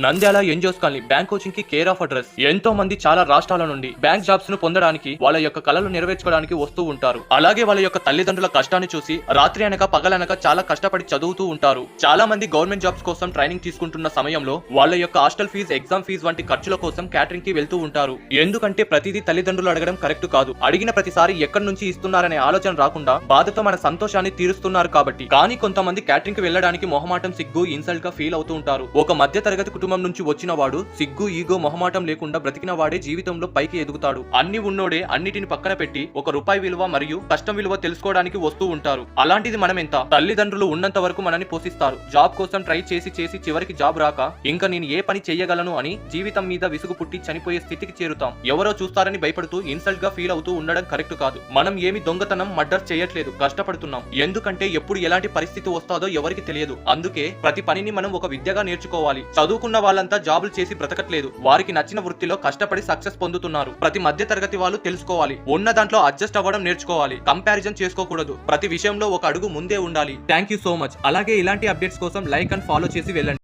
Nandyal NGOs colony bank coaching కి care of address. ఎంతో మంది చాలా రాష్ట్రాల నుండి బ్యాంక్ జాబ్స్ ను పొందడానికి వాళ్ళ యొక్క కలలు నెరవేర్చుకోవడానికి వస్తూ ఉంటారు. అలాగే వాళ్ళ యొక్క తల్లిదండ్రుల కష్టాన్ని చూసి రాత్రి అనక పగలనక చాలా కష్టపడి చదువుతూ ఉంటారు. చాలా మంది గవర్నమెంట్ జాబ్స్ కోసం ట్రైనింగ్ తీసుకుంటున్న సమయంలో వాళ్ళ యొక్క హాస్టల్ ఫీజు, ఎగ్జామ్ ఫీజు వంటి ఖర్చుల కోసం క్యాటరింగ్ కి వెళ్తూ ఉంటారు. ఎందుకంటే ప్రతిదీ తల్లిదండ్రులు అడగడం కరెక్ట్ కాదు. అడిగిన ప్రతిసారి ఎక్కడి నుంచి ఇస్తున్నారనే ఆలోచన రాకుండా బాధతో మన సంతోషాన్ని తీరుస్తున్నారు కాబట్టి. కానీ కొంతమంది క్యాటరింగ్ కి వెళ్ళడానికి మొహమాటం, సిగ్గు, ఇన్సల్ట్ గా ఫీల్ అవుతూ ఉంటారు. ఒక మధ్య తరగతి కుటుంబం నుంచి వచ్చిన వాడు సిగ్గు, ఈగో, మొహమాటం లేకుండా బ్రతికిన వాడే జీవితంలో పైకి ఎదుగుతాడు. అన్ని ఉన్నోడే అన్నిటిని పక్కన పెట్టి ఒక రూపాయి విలువ మరియు కష్టం విలువ తెలుసుకోవడానికి వస్తూ ఉంటారు. అలాంటిది మనం ఎంత? తల్లిదండ్రులు ఉన్నంత వరకు మనని పోషిస్తారు. జాబ్ కోసం ట్రై చేసి చివరికి జాబ్ రాక ఇంకా నేను ఏ పని చెయ్యగలను అని జీవితం మీద విసుగు పుట్టి చనిపోయే స్థితికి చేరుతాం. ఎవరో చూస్తారని భయపడుతూ ఇన్సల్ట్ గా ఫీల్ అవుతూ ఉండడం కరెక్ట్ కాదు. మనం ఏమి దొంగతనం, మర్డర్ చేయట్లేదు, కష్టపడుతున్నాం. ఎందుకంటే ఎప్పుడు ఎలాంటి పరిస్థితి వస్తాదో ఎవరికి తెలియదు. అందుకే ప్రతి పనిని మనం ఒక విద్యగా నేర్చుకోవాలి. చదువుకున్న వాళ్ళంతా జాబులు చేసి బ్రతకట్లేదు. వారికి నచ్చిన వృత్తిలో కష్టపడి సక్సెస్ పొందుతున్నారు. ప్రతి మధ్య తరగతి వాళ్ళు తెలుసుకోవాలి. ఉన్న దాంట్లో అడ్జస్ట్ అవ్వడం నేర్చుకోవాలి. కంపారిజన్ చేసుకోకూడదు. ప్రతి విషయంలో ఒక అడుగు ముందే ఉండాలి. Thank you so much. అలాగే ఇలాంటి అప్డేట్స్ కోసం లైక్ అండ్ ఫాలో చేసి వెళ్ళండి.